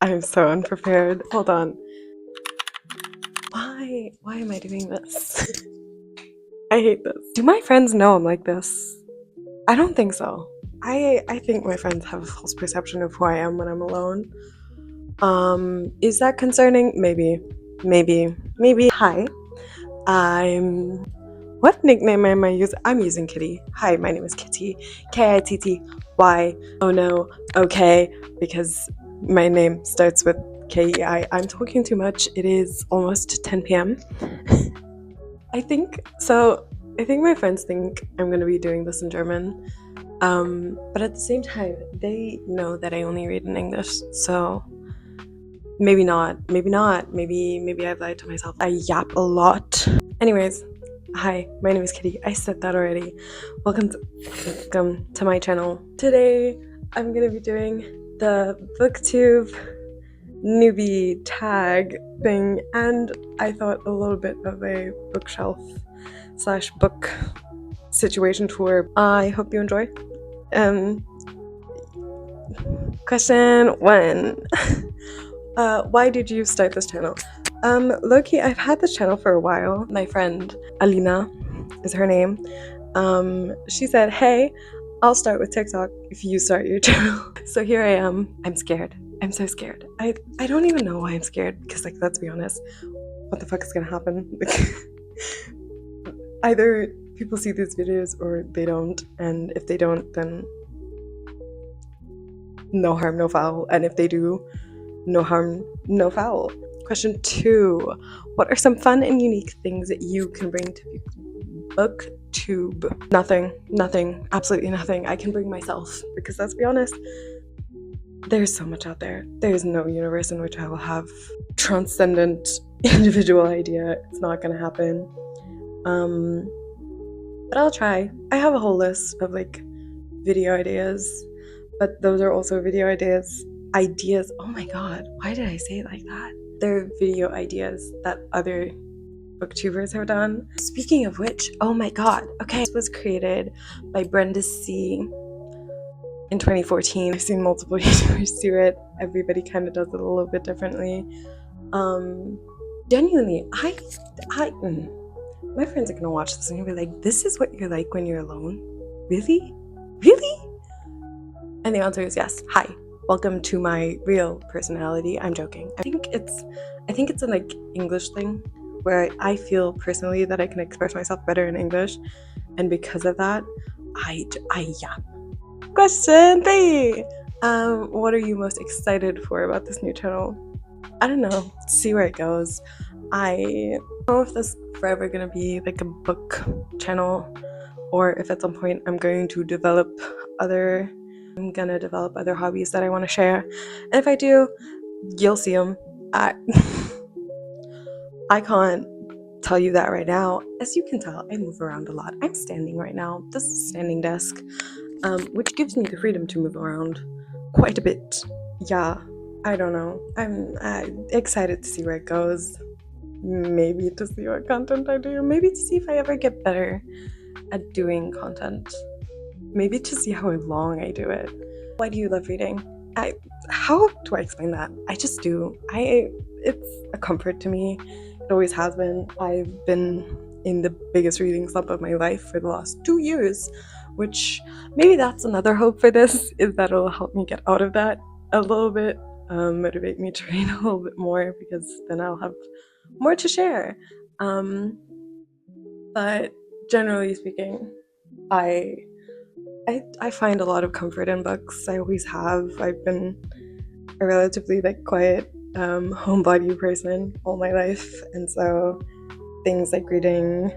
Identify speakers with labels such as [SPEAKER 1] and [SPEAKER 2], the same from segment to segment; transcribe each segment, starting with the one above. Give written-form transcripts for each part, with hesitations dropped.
[SPEAKER 1] I'm so unprepared. Hold on. Why am I doing this? I hate this. Do my friends know I'm like this? I don't think so. I think my friends have a false perception of who I am when I'm alone. Is that concerning? Maybe. Hi. What nickname am I using? I'm using Kitty. Hi, my name is Kitty. Kitty. Oh no, okay, because my name starts with Kei. I'm talking too much. It is almost 10 p.m. I think my friends think I'm gonna be doing this in German. But at the same time, they know that I only read in English, so maybe not. Maybe I've lied to myself. I yap a lot. Anyways, hi, my name is Kitty. I said that already. Welcome to my channel. Today, I'm gonna be doing the booktube newbie tag thing, and I thought a little bit of a bookshelf / book situation tour. I hope you enjoy. Question 1. Why did you start this channel? Low-key, I've had this channel for a while. My friend Alina is her name. She said, hey, I'll start with TikTok if you start your channel. So here I am. I'm scared. I'm so scared. I don't even know why I'm scared, because like, let's be honest, what the fuck is gonna happen? Either people see these videos or they don't, and if they don't, then no harm, no foul, and if they do, no harm, no foul. Question 2. What are some fun and unique things that you can bring to booktube? Nothing, absolutely nothing. I can bring myself, because let's be honest, there's so much out there. There's no universe in which I will have transcendent individual idea. It's not gonna happen. But I'll try. I have a whole list of like video ideas, but those are also video ideas. Oh my god, why did I say it like that? They're video ideas that other booktubers have done. Speaking of which, oh my god, okay, this was created by Brenda C in 2014. I've seen multiple YouTubers do it. Everybody kind of does it a little bit differently. Genuinely, my friends are gonna watch this and you'll be like, this is what you're like when you're alone? Really? And the answer is yes. Hi, welcome to my real personality. I'm joking. I think it's a like English thing where I feel personally that I can express myself better in English, and because of that, I yap. Question 3. What are you most excited for about this new channel? I don't know. See where it goes. I don't know if this is forever gonna be like a book channel, or if at some point I'm gonna develop other hobbies that I want to share. And if I do, you'll see them. I can't tell you that right now. As you can tell, I move around a lot. I'm standing right now. This is a standing desk, which gives me the freedom to move around quite a bit. Yeah, I don't know. I'm excited to see where it goes. Maybe to see what content I do. Maybe to see if I ever get better at doing content. Maybe to see how long I do it. Why do you love reading? How do I explain that? I just do. It's a comfort to me. It always has been. I've been in the biggest reading slump of my life for the last 2 years, which maybe that's another hope for this, is that it'll help me get out of that a little bit, motivate me to read a little bit more, because then I'll have more to share. But generally speaking, I find a lot of comfort in books. I always have. I've been a relatively like quiet homebody person all my life, and so things like reading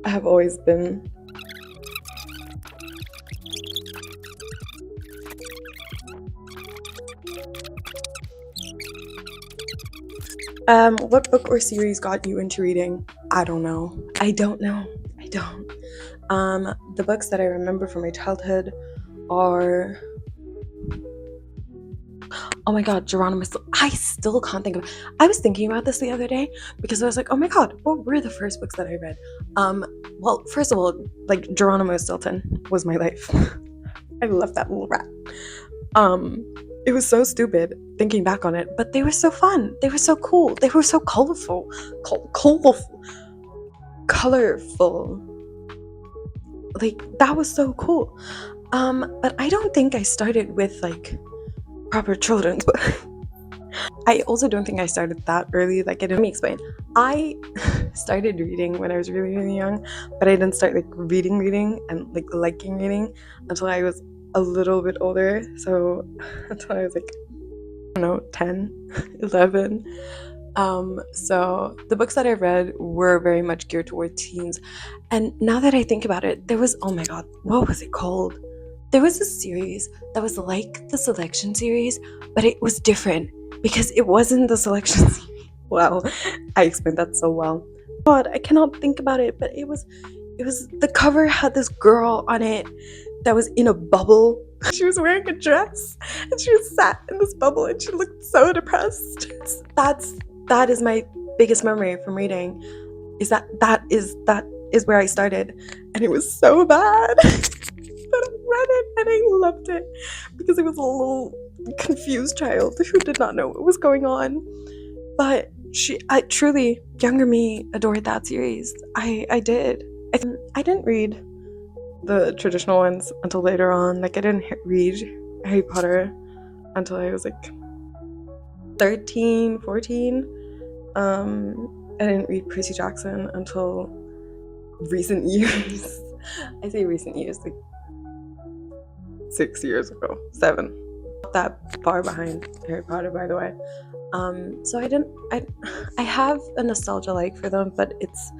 [SPEAKER 1] have always been what book or series got you into reading? I don't know. The books that I remember from my childhood are, oh my god, Geronimo. I still can't think of. I was thinking about this the other day because I was like, oh my god, what were the first books that I read? Well, first of all, like Geronimo Stilton was my life. I love that little rat. It was so stupid thinking back on it, but they were so fun. They were so cool. They were so colorful. Colorful. Like, that was so cool. But I don't think I started with like proper children's books. I also don't think I started that early. Like, let me explain. I started reading when I was really, really young, but I didn't start like reading and like liking reading until I was a little bit older. So until I was like, I don't know, 10, 11. So the books that I read were very much geared toward teens. And now that I think about it, there was, oh my god, what was it called? There was a series that was like the selection series, but it was different because it wasn't the selection series. Wow, I explained that so well. God, I cannot think about it, but it was the cover had this girl on it that was in a bubble. She was wearing a dress and she was sat in this bubble and she looked so depressed. That is my biggest memory from reading, is that is where I started, and it was so bad. But I read it and I loved it because it was a little confused child who did not know what was going on. But I truly, younger me adored that series. I did. I didn't read the traditional ones until later on. Like, I didn't read Harry Potter until I was like 13, 14. I didn't read Percy Jackson until recent years. I say recent years, like 6 years ago, 7. Not that far behind Harry Potter, by the way. So I have a nostalgia like for them, but it's,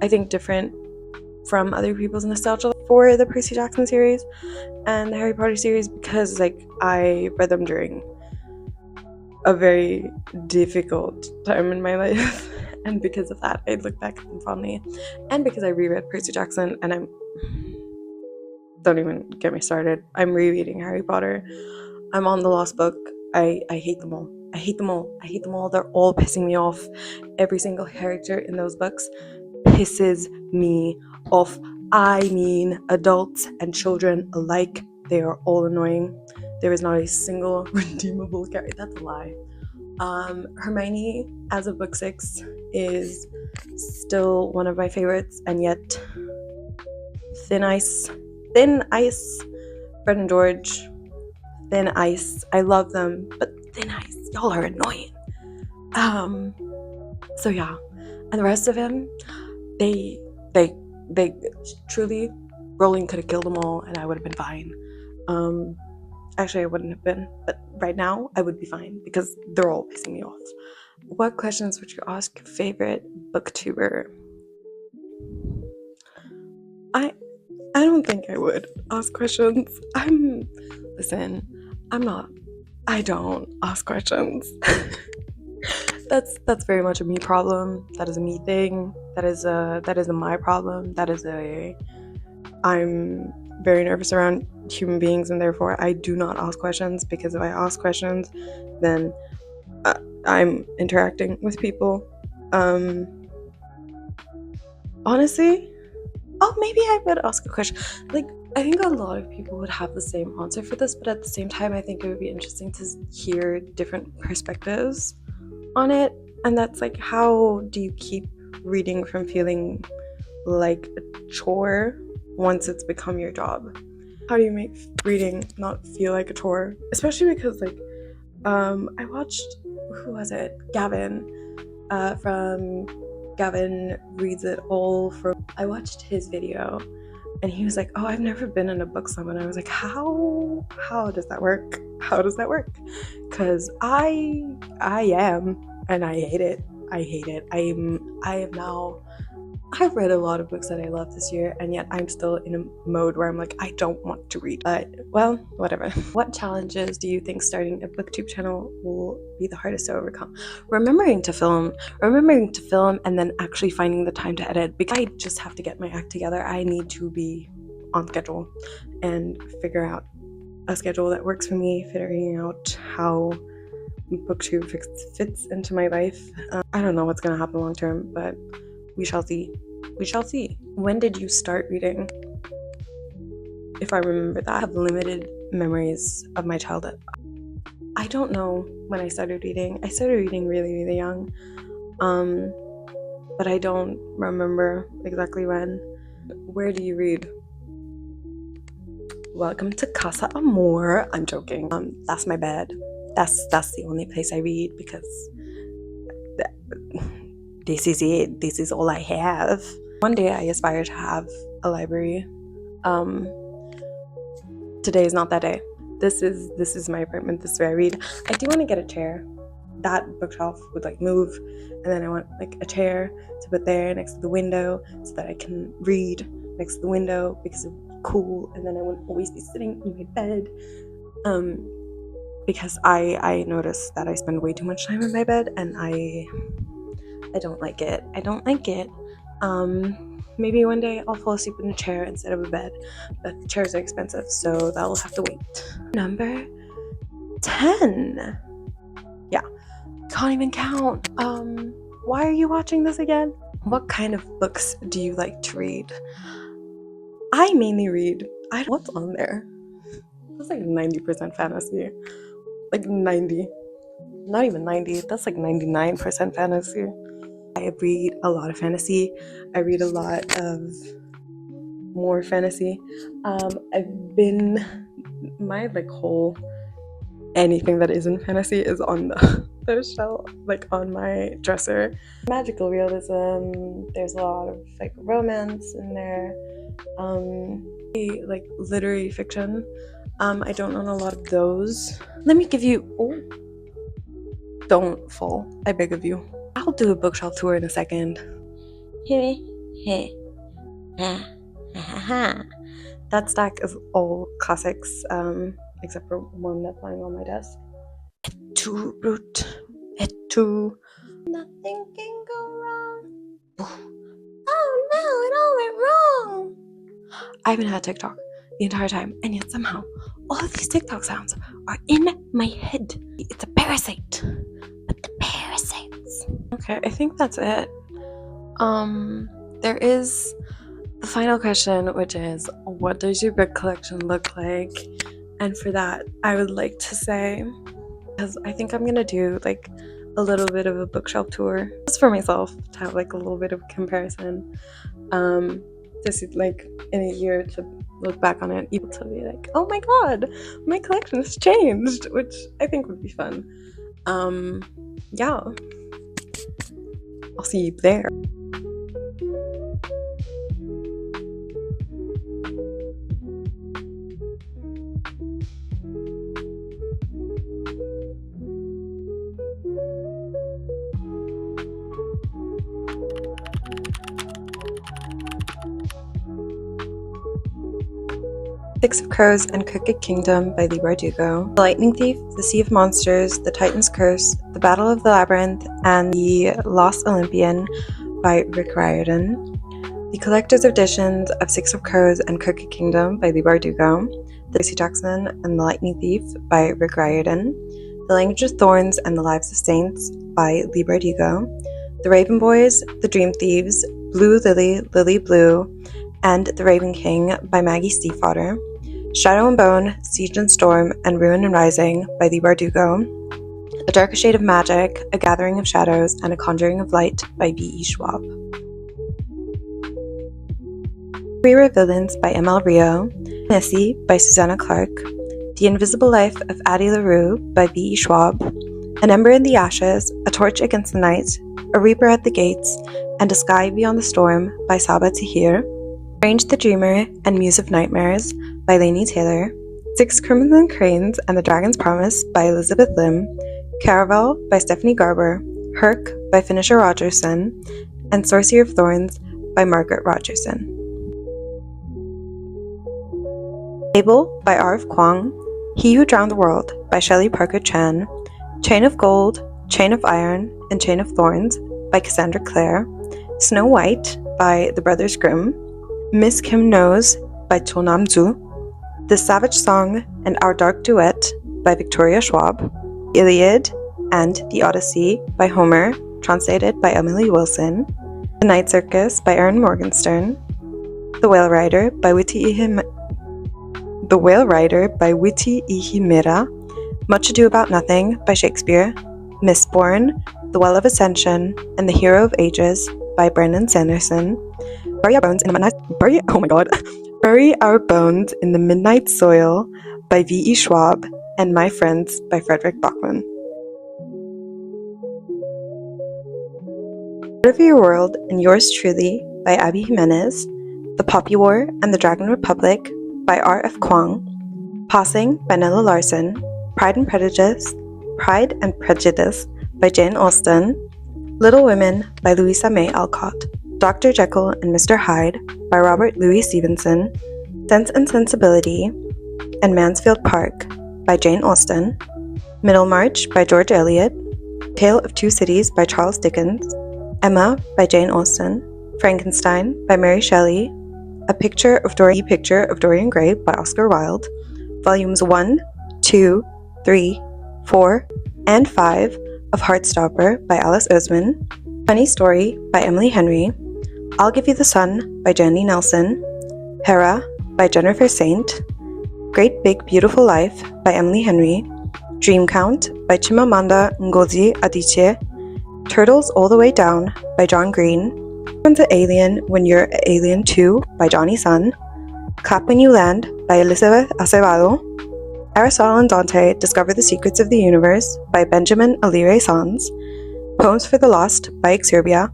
[SPEAKER 1] I think, different from other people's nostalgia for the Percy Jackson series and the Harry Potter series, because like I read them during a very difficult time in my life, and because of that I look back at them fondly, and because I reread Percy Jackson, and don't even get me started, I'm rereading Harry Potter. I'm on the Lost Book. I hate them all. I hate them all. They're all pissing me off. Every single character in those books pisses me off. I mean, adults and children alike, they are all annoying. There is not a single redeemable character. That's a lie. Hermione, as of book 6, is still one of my favorites, and yet Thin Ice, Fred and George, Thin Ice, I love them, but Thin Ice, y'all are annoying. So yeah, and the rest of them, they truly, Rowling could have killed them all and I would have been fine. Actually I wouldn't have been, but right now I would be fine because they're all pissing me off. What questions would you ask your favorite booktuber? I don't think I would ask questions. I don't ask questions. That's very much a me problem. That is a me thing. That is a my problem. I'm very nervous around human beings, and therefore I do not ask questions, because if I ask questions, then I'm interacting with people. Honestly, maybe I would ask a question. Like, I think a lot of people would have the same answer for this, but at the same time, I think it would be interesting to hear different perspectives on it. And that's like, how do you keep reading from feeling like a chore once it's become your job? How do you make reading not feel like a chore? Especially because, like, I watched, who was it? Gavin, from Gavin Reads It All. I watched his video, and he was like, "Oh, I've never been in a book slump," and I was like, "How does that work? How does that work?" Because I am, and I hate it. I've read a lot of books that I love this year, and yet I'm still in a mode where I'm like, I don't want to read. But, well, whatever. What challenges do you think starting a booktube channel will be the hardest to overcome? Remembering to film, and then actually finding the time to edit, because I just have to get my act together. I need to be on schedule and figure out a schedule that works for me, figuring out how booktube fits into my life. I don't know what's going to happen long term, but we shall see. When did you start reading? If I remember that. I have limited memories of my childhood. I don't know when I started reading. I started reading really, really young. But I don't remember exactly when. Where do you read? Welcome to Casa Amor. I'm joking. That's my bed. That's the only place I read because this is it. This is all I have. One day I aspire to have a library. Today is not that day. This is my apartment. This is where I read. I do want to get a chair. That bookshelf would like move, and then I want like a chair to put there next to the window so that I can read next to the window because it would be cool, and then I wouldn't always be sitting in my bed. Because I notice that I spend way too much time in my bed, and I don't like it. I don't like it. Maybe one day I'll fall asleep in a chair instead of a bed, but chairs are expensive, so that will have to wait. Number 10. Yeah, can't even count. Why are you watching this again? What kind of books do you like to read? I mainly read. What's on there? That's like 90% fantasy. Like 90. Not even 90. That's like 99% fantasy. I read a lot of fantasy. I read a lot of more fantasy. My like whole anything that isn't fantasy is on the shelf, like on my dresser. Magical realism. There's a lot of like romance in there. Like literary fiction. I don't own a lot of those. Let me give you. Oh, don't fall. I beg of you. I'll do a bookshelf tour in a second. That stack is all classics, except for one that's lying on my desk. Too root. Too. Nothing can go wrong. Oh no, it all went wrong. I haven't had TikTok the entire time, and yet somehow all of these TikTok sounds are in my head. It's a parasite. But the parasites. Okay, I think that's it. There is the final question, which is, what does your book collection look like? And for that, I would like to say, because I think I'm gonna do like a little bit of a bookshelf tour just for myself to have like a little bit of comparison. Just like in a year to look back on it, able to be like, oh my god, my collection has changed, which I think would be fun. Yeah, I'll see you there. Six of Crows and Crooked Kingdom by Lee Bardugo, The Lightning Thief, The Sea of Monsters, The Titan's Curse, The Battle of the Labyrinth, and The Lost Olympian by Rick Riordan, The Collector's Editions of Six of Crows and Crooked Kingdom by Lee Bardugo, The Percy Jackson and The Lightning Thief by Rick Riordan, The Language of Thorns and the Lives of Saints by Lee Bardugo, The Raven Boys, The Dream Thieves, Blue Lily, Lily Blue, and The Raven King by Maggie Stiefvater, Shadow and Bone, Siege and Storm, and Ruin and Rising by Lee Bardugo, A Darker Shade of Magic, A Gathering of Shadows, and A Conjuring of Light by B.E. Schwab. We Were Villains by M.L. Rio, Missy by Susanna Clark, The Invisible Life of Addie LaRue by B.E. Schwab, An Ember in the Ashes, A Torch Against the Night, A Reaper at the Gates, and A Sky Beyond the Storm by Saba Tahir, Range the Dreamer and Muse of Nightmares by Laini Taylor, Six Crimson Cranes and the Dragon's Promise by Elizabeth Lim, Caravel by Stephanie Garber, Herc by Finisher Rogerson, and Sorcerer of Thorns by Margaret Rogerson. Fable by R.F. Kuang, He Who Drowned the World by Shelley Parker Chan, Chain of Gold, Chain of Iron, and Chain of Thorns by Cassandra Clare, Snow White by the Brothers Grimm, Miss Kim Knows by Cho Nam-ju, The Savage Song and Our Dark Duet by Victoria Schwab, Iliad and The Odyssey by Homer, translated by Emily Wilson, The Night Circus by Erin Morgenstern, The Whale Rider by Witi Ihimera, Much Ado About Nothing by Shakespeare, Mistborn, The Well of Ascension, and The Hero of Ages by Brandon Sanderson, Bury Our Bones in the Midnight Soil by V.E. Schwab, and My Friends by Frederick Bachman. Out of Your World and Yours Truly by Abby Jimenez, The Poppy War and the Dragon Republic by R.F. Kuang, Passing by Nella Larson, Pride and Prejudice by Jane Austen, Little Women by Louisa May Alcott, Dr. Jekyll and Mr. Hyde by Robert Louis Stevenson, Sense and Sensibility and Mansfield Park by Jane Austen, Middlemarch by George Eliot, Tale of Two Cities by Charles Dickens, Emma by Jane Austen, Frankenstein by Mary Shelley, A Picture of Dorian Gray by Oscar Wilde, Volumes 1, 2, 3, 4, and 5 of Heartstopper by Alice Oseman, Funny Story by Emily Henry, I'll Give You the Sun by Jandy Nelson, Hera by Jennifer Saint, Great Big Beautiful Life by Emily Henry, Dream Count by Chimamanda Ngozi Adichie, Turtles All the Way Down by John Green, One's an Alien When You're an Alien Too by Johnny Sun, Clap When You Land by Elizabeth Acevedo, Aristotle and Dante Discover the Secrets of the Universe by Benjamin Alire Sanz, Poems for the Lost by Exurbia,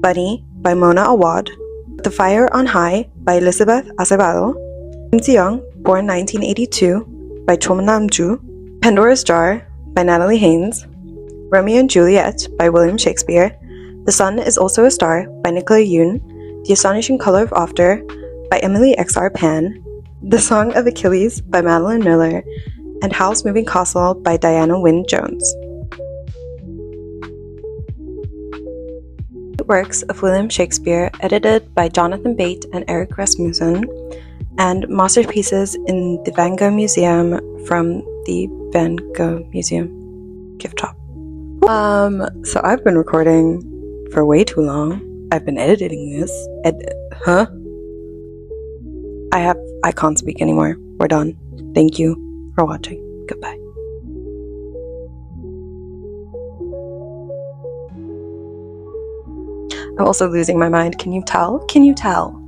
[SPEAKER 1] Bunny by Mona Awad, The Fire on High by Elizabeth Acevedo, Kim Ji-young, born 1982 by Chom Nam-ju, Pandora's Jar by Natalie Haynes, Romeo and Juliet by William Shakespeare, The Sun is Also a Star by Nicola Yoon, The Astonishing Color of After by Emily X.R. Pan, The Song of Achilles by Madeline Miller, and Howl's Moving Castle by Diana Wynne Jones. Works of William Shakespeare, edited by Jonathan Bate and Eric Rasmussen, and Masterpieces in the Van Gogh Museum from the Van Gogh Museum gift shop. So I've been recording for way too long. I've been editing this. I can't speak anymore. We're done. Thank you for watching. Goodbye. I'm also losing my mind. Can you tell? Can you tell?